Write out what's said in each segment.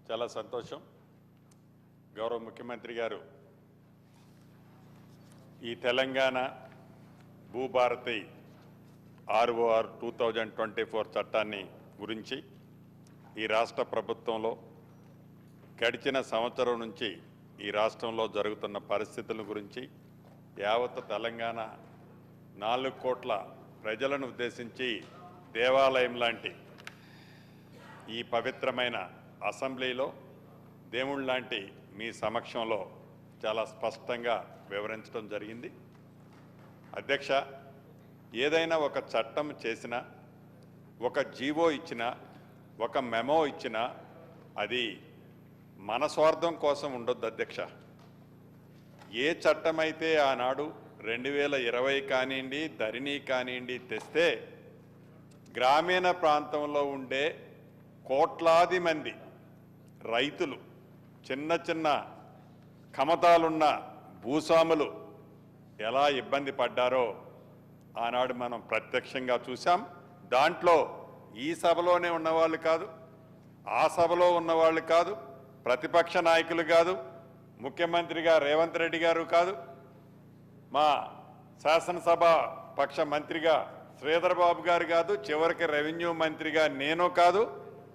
చాలా సంతోషం. గౌరవ ముఖ్యమంత్రి గారు ఈ తెలంగాణ భూభారతి ఆర్ఓఆర్ 2024 చట్టాన్ని గురించి ఈ రాష్ట్ర ప్రభుత్వంలో గడిచిన సంవత్సరం నుంచి ఈ రాష్ట్రంలో జరుగుతున్న పరిస్థితుల గురించి యావత్ తెలంగాణ 4 కోట్ల ప్రజలను ఉద్దేశించి దేవాలయం లాంటి ఈ పవిత్రమైన అసెంబ్లీలో దేవుళ్ళ లాంటి మీ సమక్షంలో చాలా స్పష్టంగా వివరించడం జరిగింది. అధ్యక్ష, ఏదైనా ఒక చట్టం చేసినా, ఒక జీవో ఇచ్చినా, ఒక మెమో ఇచ్చినా అది మన స్వార్థం కోసం ఉండొద్దు అధ్యక్ష. ఏ చట్టమైతే ఆనాడు 2020 కానివ్వండి, ధరణి కానివ్వండి తెస్తే గ్రామీణ ప్రాంతంలో ఉండే కోట్లాది మంది రైతులు, చిన్న చిన్న కమతాలున్న భూస్వాములు ఎలా ఇబ్బంది పడ్డారో ఆనాడు మనం ప్రత్యక్షంగా చూసాం. దాంట్లో ఈ సభలోనే ఉన్నవాళ్ళు కాదు, ఆ సభలో ఉన్నవాళ్ళు కాదు, ప్రతిపక్ష నాయకులు కాదు, ముఖ్యమంత్రిగా రేవంత్ రెడ్డి గారు కాదు, మా శాసనసభ పక్ష మంత్రిగా శ్రీధర్ బాబు గారు కాదు, చివరికి రెవెన్యూ మంత్రిగా నేను కాదు,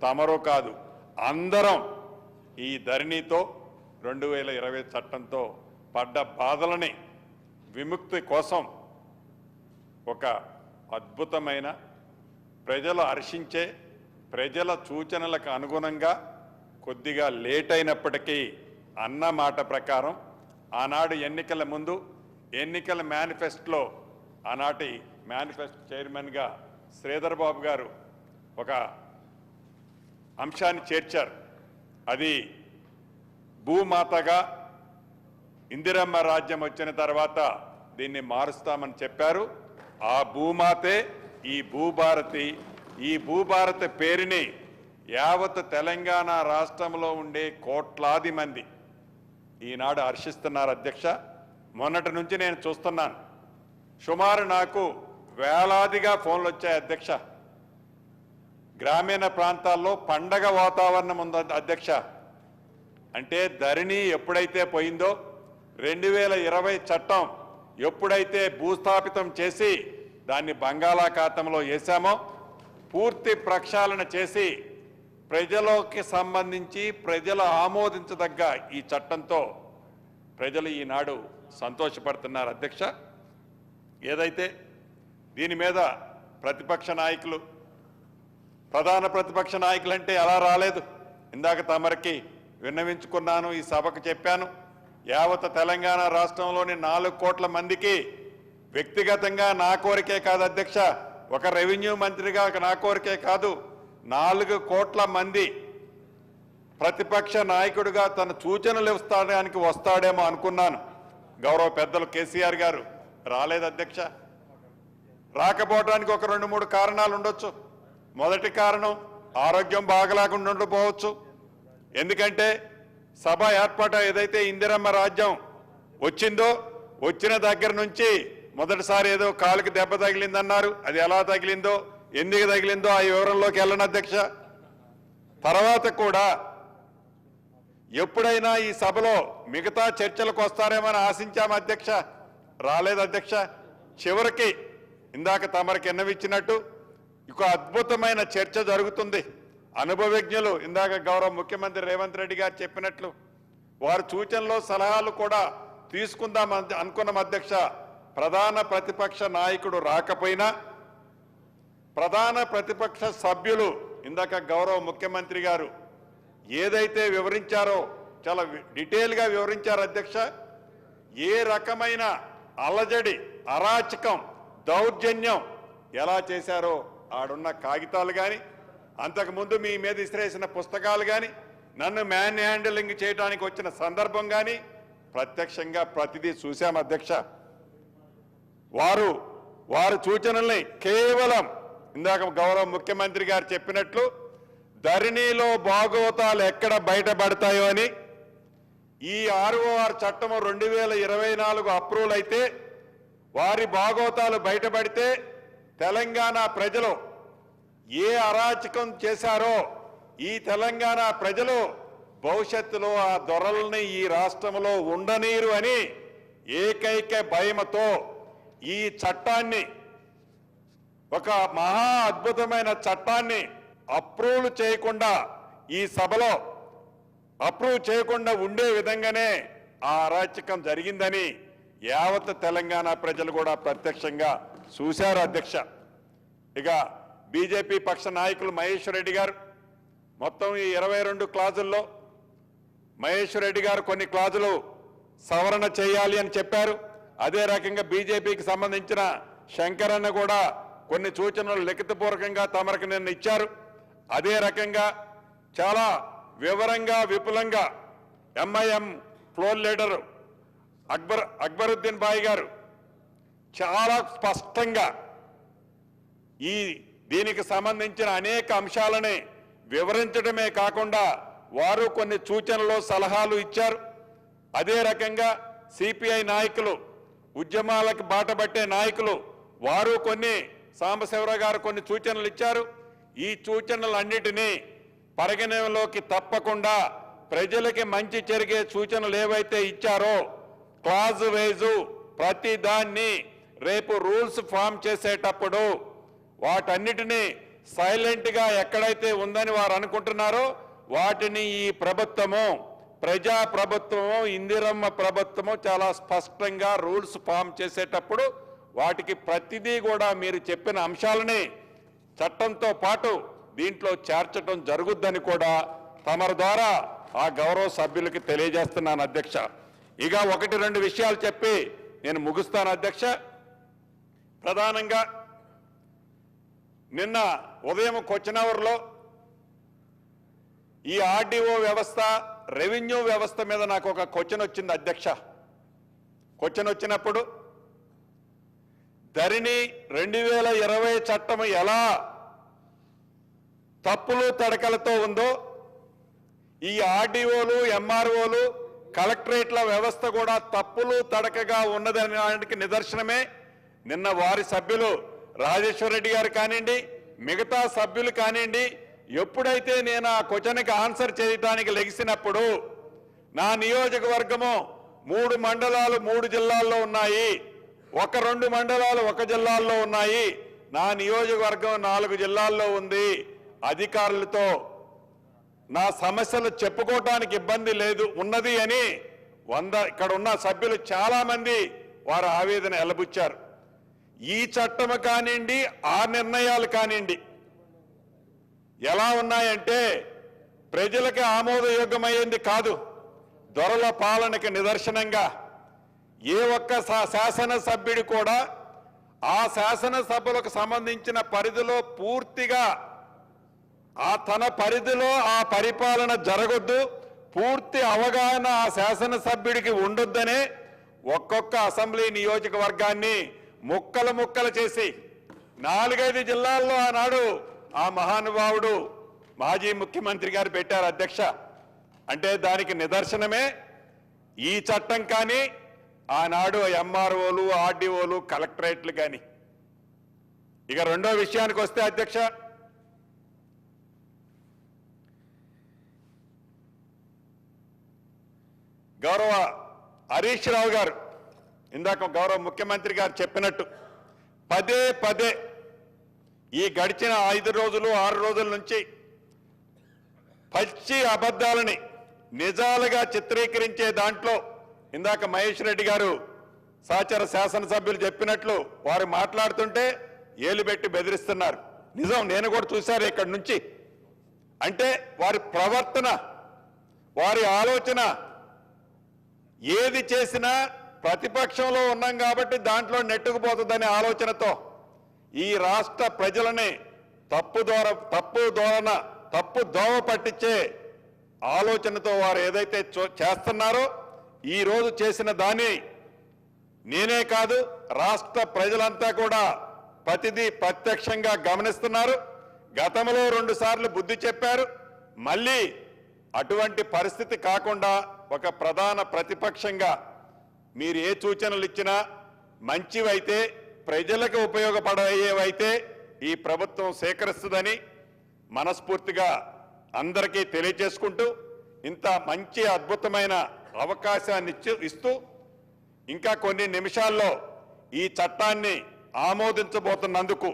తమరు కాదు, అందరం ఈ ధరణితో 2020 చట్టంతో పడ్డ బాధలని విముక్తి కోసం ఒక అద్భుతమైన ప్రజలు హర్షించే ప్రజల సూచనలకు అనుగుణంగా కొద్దిగా లేట్ అయినప్పటికీ అన్న మాట ప్రకారం ఆనాడు ఎన్నికల ముందు ఎన్నికల మేనిఫెస్టోలో ఆనాటి మేనిఫెస్టో చైర్మన్గా శ్రీధర్ బాబు గారు ఒక అంశాన్ని చేర్చారు. అది భూమాతగా ఇందిరమ్మ రాజ్యం వచ్చిన తర్వాత దీన్ని మారుస్తామని చెప్పారు. ఆ భూమాతే ఈ భూభారతి. ఈ భూభారతి పేరుని యావత్ తెలంగాణ రాష్ట్రంలో ఉండే కోట్లాది మంది ఈనాడు హర్షిస్తున్నారు అధ్యక్ష. మొన్నటి నుంచి నేను చూస్తున్నాను, సుమారు నాకు వేలాదిగా ఫోన్లు వచ్చాయి అధ్యక్ష. గ్రామీణ ప్రాంతాల్లో పండగ వాతావరణం ఉంది అధ్యక్ష. అంటే ధరణి ఎప్పుడైతే పోయిందో, 2020 చట్టం ఎప్పుడైతే భూస్థాపితం చేసి దాన్ని బంగాళాఖాతంలో వేశామో, పూర్తి ప్రక్షాళన చేసి ప్రజలకి సంబంధించి ప్రజలు ఆమోదించదగ్గ ఈ చట్టంతో ప్రజలు ఈనాడు సంతోషపడుతున్నారు అధ్యక్ష. ఏదైతే దీని మీద ప్రతిపక్ష నాయకులు, ప్రధాన ప్రతిపక్ష నాయకులు అంటే ఎలా రాలేదు, ఇందాక తమరికి విన్నవించుకున్నాను, ఈ సభకు చెప్పాను. యావత్ తెలంగాణ రాష్ట్రంలోని 4 కోట్ల మందికి వ్యక్తిగతంగా నా కోరికే కాదు అధ్యక్ష, ఒక రెవెన్యూ మంత్రిగా నా కోరికే కాదు, 4 కోట్ల మంది ప్రతిపక్ష నాయకుడిగా తన సూచనలు ఇస్తాడానికి వస్తాడేమో అనుకున్నాను. గౌరవ పెద్దలు కేసీఆర్ గారు రాలేదు అధ్యక్ష. రాకపోవడానికి ఒక 2-3 కారణాలు ఉండొచ్చు. మొదటి కారణం ఆరోగ్యం బాగలేకుండా ఉండకపోవచ్చు. ఎందుకంటే సభ ఏర్పాటు ఏదైతే ఇందిరమ్మ రాజ్యం వచ్చిందో, వచ్చిన దగ్గర నుంచి మొదటిసారి ఏదో కాలుకి దెబ్బ తగిలిందన్నారు. అది ఎలా తగిలిందో, ఎందుకు తగిలిందో ఆ వివరంలోకి వెళ్ళను అధ్యక్ష. తర్వాత కూడా ఎప్పుడైనా ఈ సభలో మిగతా చర్చలకు వస్తారేమని ఆశించాం అధ్యక్ష, రాలేదు అధ్యక్ష. చివరికి ఇందాక తమరికి ఎన్నవిచ్చినట్టు ఇంకో అద్భుతమైన చర్చ జరుగుతుంది. అనుభవజ్ఞులు, ఇందాక గౌరవ ముఖ్యమంత్రి రేవంత్ రెడ్డి గారు చెప్పినట్లు వారి సూచనలు సలహాలు కూడా తీసుకుందాం అనుకున్నాం అధ్యక్ష. ప్రధాన ప్రతిపక్ష నాయకుడు రాకపోయినా ప్రధాన ప్రతిపక్ష సభ్యులు ఇందాక గౌరవ ముఖ్యమంత్రి గారు ఏదైతే వివరించారో చాలా డీటెయిల్గా వివరించారు అధ్యక్ష. ఏ రకమైన అలజడి, అరాచకం, దౌర్జన్యం ఎలా చేశారో ఆడున్న కాగితాలు కానీ, అంతకుముందు మీ మీద ఇసిరేసిన పుస్తకాలు కానీ, నన్ను మ్యాన్ హ్యాండిలింగ్ చేయడానికి వచ్చిన సందర్భం కానీ ప్రత్యక్షంగా ప్రతిదీ చూశాం అధ్యక్ష. వారు సూచనల్ని కేవలం ఇందాక గౌరవ ముఖ్యమంత్రి గారు చెప్పినట్లు ధరణిలో భాగవతాలు ఎక్కడ బయటపడతాయో అని ఈ ఆర్ఓఆర్ చట్టము 2024 అప్రూవల్ అయితే వారి భాగవతాలు బయటపడితే తెలంగాణ ప్రజలు ఏ అరాచకం చేశారో ఈ తెలంగాణ ప్రజలు భవిష్యత్తులో ఆ దొరల్ని ఈ రాష్ట్రంలో ఉండనీరు అని ఏకైక భయమతో ఈ చట్టాన్ని, ఒక మహా అద్భుతమైన చట్టాన్ని అప్రూవ్ చేయకుండా, ఈ సభలో అప్రూవ్ చేయకుండా ఉండే విధంగానే ఆ అరాచకం జరిగిందని యావత్ తెలంగాణ ప్రజలు కూడా ప్రత్యక్షంగా చూశారు అధ్యక్ష. ఇక బీజేపీ పక్ష నాయకులు మహేశ్వర్ రెడ్డి గారు మొత్తం ఈ 22 క్లాజుల్లో మహేశ్వర్ రెడ్డి గారు కొన్ని క్లాజులు సవరణ చేయాలి అని చెప్పారు. అదే రకంగా బీజేపీకి సంబంధించిన శంకరన్న కూడా కొన్ని సూచనలు లిఖితపూర్వకంగా తమరికి నిన్న ఇచ్చారు. అదే రకంగా చాలా వివరంగా విపులంగా ఎంఐఎం ఫ్లోర్ లీడరు అక్బరుద్దీన్ బాయ్ గారు చాలా స్పష్టంగా దీనికి సంబంధించిన అనేక అంశాలని వివరించడమే కాకుండా వారు కొన్ని సూచనలు సలహాలు ఇచ్చారు. అదే రకంగా సిపిఐ నాయకులు, ఉద్యమాలకు బాటపట్టే నాయకులు వారు కొన్ని, సాంబశివరావు గారు కొన్ని సూచనలు ఇచ్చారు. ఈ సూచనలన్నిటినీ పరిగణనలోకి తప్పకుండా ప్రజలకి మంచి జరిగే సూచనలు ఏవైతే ఇచ్చారో క్లాజ్ వైజు ప్రతి దాన్ని రేపు రూల్స్ ఫామ్ చేసేటప్పుడు వాటన్నిటినీ సైలెంట్గా ఎక్కడైతే ఉందని వారు అనుకుంటున్నారో వాటిని ఈ ప్రభుత్వము, ప్రజా ప్రభుత్వము, ఇందిరమ్మ ప్రభుత్వము చాలా స్పష్టంగా రూల్స్ ఫామ్ చేసేటప్పుడు వాటికి ప్రతిదీ కూడా మీరు చెప్పిన అంశాలని చట్టంతో పాటు దీంట్లో చేర్చడం జరుగుద్దని కూడా తమరి ద్వారా ఆ గౌరవ సభ్యులకి తెలియజేస్తున్నాను అధ్యక్ష. ఇక 1-2 విషయాలు చెప్పి నేను ముగిస్తాను అధ్యక్ష. ప్రధానంగా నిన్న ఉదయం కొచ్చినవర్లో ఈ ఆర్డీఓ వ్యవస్థ, రెవెన్యూ వ్యవస్థ మీద నాకు ఒక క్వశ్చన్ వచ్చింది అధ్యక్ష. క్వశ్చన్ వచ్చినప్పుడు ధరణి 2020 చట్టం ఎలా తప్పులు తడకలతో ఉందో ఈ ఆర్డీఓలు, ఎంఆర్ఓలు, కలెక్టరేట్ల వ్యవస్థ కూడా తప్పులు తడకగా ఉన్నదనడానికి నిదర్శనమే నిన్న వారి సభ్యులు రాజేశ్వర్ రెడ్డి గారు కానివ్వండి, మిగతా సభ్యులు కానివ్వండి, ఎప్పుడైతే నేను ఆ క్వశ్చన్కి ఆన్సర్ చేయడానికి లెగిసినప్పుడు నా నియోజకవర్గము 3 మండలాలు 3 జిల్లాల్లో ఉన్నాయి, 1-2 మండలాలు 1 జిల్లాల్లో ఉన్నాయి, నా నియోజకవర్గం 4 జిల్లాల్లో ఉంది. అధికారులతో నా సమస్యలు చెప్పుకోవటానికి ఇబ్బంది లేదు ఉన్నది అని ఇక్కడ ఉన్న సభ్యులు చాలా మంది వారు ఆవేదన వెలబుచ్చారు. ఈ చట్టం కానివ్వండి, ఆ నిర్ణయాలు కానివ్వండి ఎలా ఉన్నాయంటే ప్రజలకు ఆమోదయోగ్యమైంది కాదు, దొరల పాలనకి నిదర్శనంగా ఏ ఒక్క శాసనసభ్యుడు కూడా ఆ శాసనసభలకు సంబంధించిన పరిధిలో పూర్తిగా తన పరిధిలో ఆ పరిపాలన జరగొద్దు, పూర్తి అవగాహన ఆ శాసనసభ్యుడికి ఉండొద్దనే ఒక్కొక్క అసెంబ్లీ నియోజకవర్గాన్ని ముక్కలు చేసి 4-5 జిల్లాల్లో ఆనాడు ఆ మహానుభావుడు మాజీ ముఖ్యమంత్రి గారు పెట్టారు అధ్యక్ష. అంటే దానికి నిదర్శనమే ఈ చట్టం కానీ ఆనాడు ఎంఆర్ఓలు, ఆర్డీఓలు, కలెక్టరేట్లు కానీ. ఇక రెండో విషయానికి వస్తే అధ్యక్ష, గౌరవ హరీష్ రావు గారు ఇందాక గౌరవ ముఖ్యమంత్రి గారు చెప్పినట్టు పదే ఈ గడిచిన 5 రోజులు 6 రోజుల నుంచి పచ్చి అబద్ధాలని నిజాలుగా చిత్రీకరించే దాంట్లో ఇందాక మహేష్ రెడ్డి గారు సహచర శాసనసభ్యులు చెప్పినట్లు వారు మాట్లాడుతుంటే ఏలు పెట్టి బెదిరిస్తున్నారు. నిజం, నేను కూడా చూశాను ఇక్కడి నుంచి. అంటే వారి ప్రవర్తన, వారి ఆలోచన ఏది చేసినా ప్రతిపక్షంలో ఉన్నాం కాబట్టి దాంట్లో నెట్టుకుపోతుందనే ఆలోచనతో ఈ రాష్ట్ర ప్రజలని తప్పు దోవ పట్టించే ఆలోచనతో వారు ఏదైతే చేస్తున్నారో ఈ రోజు చేసిన దాన్ని నేనే కాదు రాష్ట్ర ప్రజలంతా కూడా ప్రతిదీ ప్రత్యక్షంగా గమనిస్తున్నారు. గతంలో 2 సార్లు బుద్ధి చెప్పారు. మళ్ళీ అటువంటి పరిస్థితి కాకుండా ఒక ప్రధాన ప్రతిపక్షంగా మీరు ఏ సూచనలు ఇచ్చినా మంచివైతే, ప్రజలకు ఉపయోగపడేవైతే ఈ ప్రభుత్వం సేకరిస్తుందని మనస్ఫూర్తిగా అందరికీ తెలియజేసుకుంటూ ఇంత మంచి అద్భుతమైన అవకాశాన్ని ఇస్తూ ఇంకా కొన్ని నిమిషాల్లో ఈ చట్టాన్ని ఆమోదించబోతున్నందుకు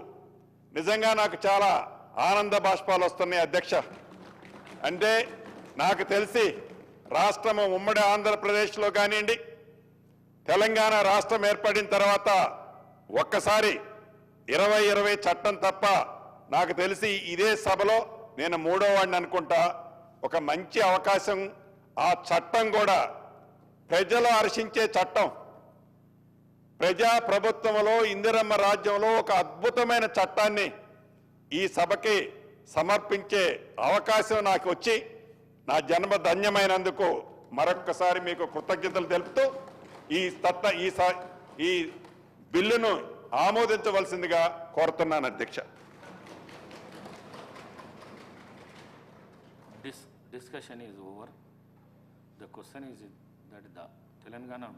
నిజంగా నాకు చాలా ఆనంద బాష్పాలు వస్తున్నాయి అధ్యక్ష. అంటే నాకు తెలిసి రాష్ట్రము ఉమ్మడి ఆంధ్రప్రదేశ్లో కానివ్వండి, తెలంగాణ రాష్ట్రం ఏర్పడిన తర్వాత ఒక్కసారి 2020 చట్టం తప్ప నాకు తెలిసి ఇదే సభలో నేను మూడో వాడిని అనుకుంటా. ఒక మంచి అవకాశం, ఆ చట్టం కూడా ప్రజలు హర్షించే చట్టం, ప్రజా ప్రభుత్వంలో ఇందిరమ్మ రాజ్యంలో ఒక అద్భుతమైన చట్టాన్ని ఈ సభకి సమర్పించే అవకాశం నాకు వచ్చి నా జన్మ ధన్యమైనందుకు మరొక్కసారి మీకు కృతజ్ఞతలు తెలుపుతూ ఈ బిల్లును ఆమోదించవలసిందిగా కోరుతున్నాను అధ్యక్ష. Discussion is over. The question is that the Telangana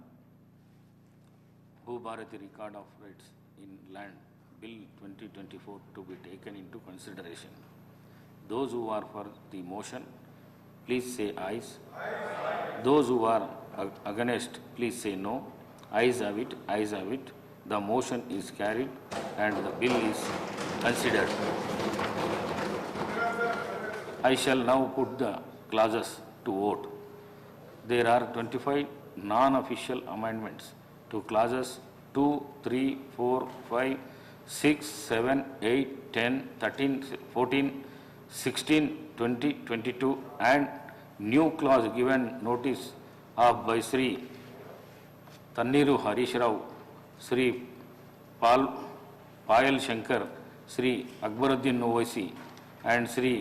Bharati Record of Rights in Land Bill 2024 to be taken into consideration. Those who are for the motion, please say ayes. Those who are against, please say no. Ayes have it, ayes have it. The motion is carried and the bill is considered. I shall now put the clauses to vote. There are 25 non-official amendments to clauses 2, 3, 4, 5, 6, 7, 8, 10, 13, 14, 16, 20, 22 and new clause given notice of by Sri Tanniru Harish Rao, Sri Payal Shankar, Sri Akbaruddin Owaisi and Sri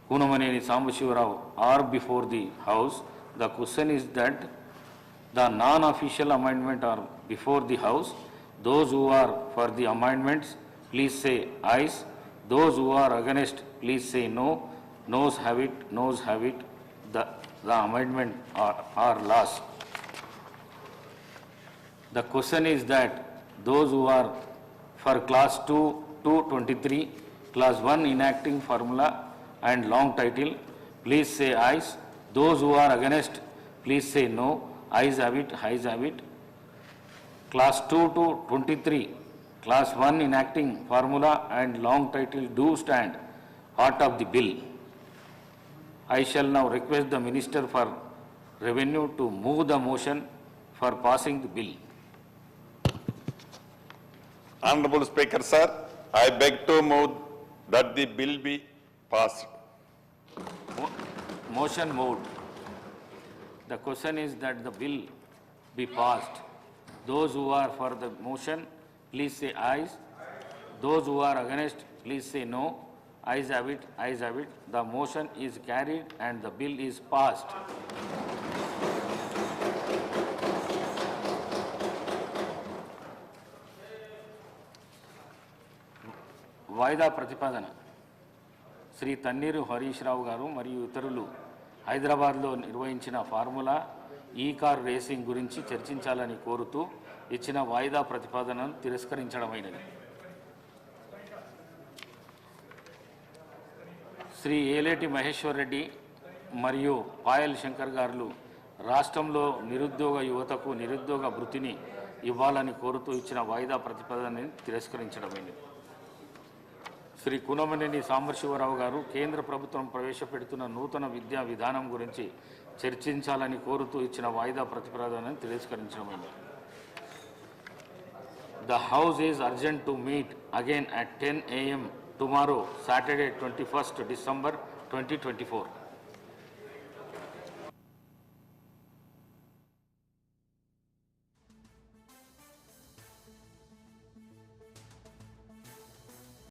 Kunamaneni Sambashivarao are before the House. The question is that the non-official amendment are before the House. Those who are for the amendments, please say ayes. Those who are against, please say no. Noes have it, noes have it. The amendment are lost. The question is that those who are for class 2 to 23, class 1 enacting formula and long title, please say ayes. Those who are against, please say no. Ayes have it, ayes have it. Class 2 to 23, class 1 enacting formula and long title do stand part of the bill. I shall now request the Minister for Revenue to move the motion for passing the bill. Honorable Speaker, sir, I beg to move that the bill be passed. Motion moved. The question is that the bill be passed. Those who are for the motion, please say ayes. Those who are against, please say no. Ayes have it, ayes have it. The motion is carried and the bill is passed. వాయిదా ప్రతిపాదన. శ్రీ తన్నీరు హరీష్ రావు గారు మరియు ఇతరులు హైదరాబాద్లో నిర్వహించిన formula ఈ car racing గురించి చర్చించాలని కోరుతూ ఇచ్చిన వాయిదా ప్రతిపాదనను తిరస్కరించడమైనది. శ్రీ ఏలేటి మహేశ్వర్ రెడ్డి మరియు పాయల్ శంకర్ గారు రాష్ట్రంలో నిరుద్యోగ యువతకు నిరుద్యోగ భృతిని ఇవ్వాలని కోరుతూ ఇచ్చిన వాయిదా ప్రతిపాదనని తిరస్కరించడమైనది. శ్రీ కునమనేని సాంబశివరావు గారు కేంద్ర ప్రభుత్వం ప్రవేశపెడుతున్న నూతన విద్యా విధానం గురించి చర్చించాలని కోరుతూ ఇచ్చిన వాయిదా ప్రతిపాదనను తిరస్కరించడమైనది. The House is urgent to meet again at 10 a.m. tomorrow, Saturday, 21st December 2024.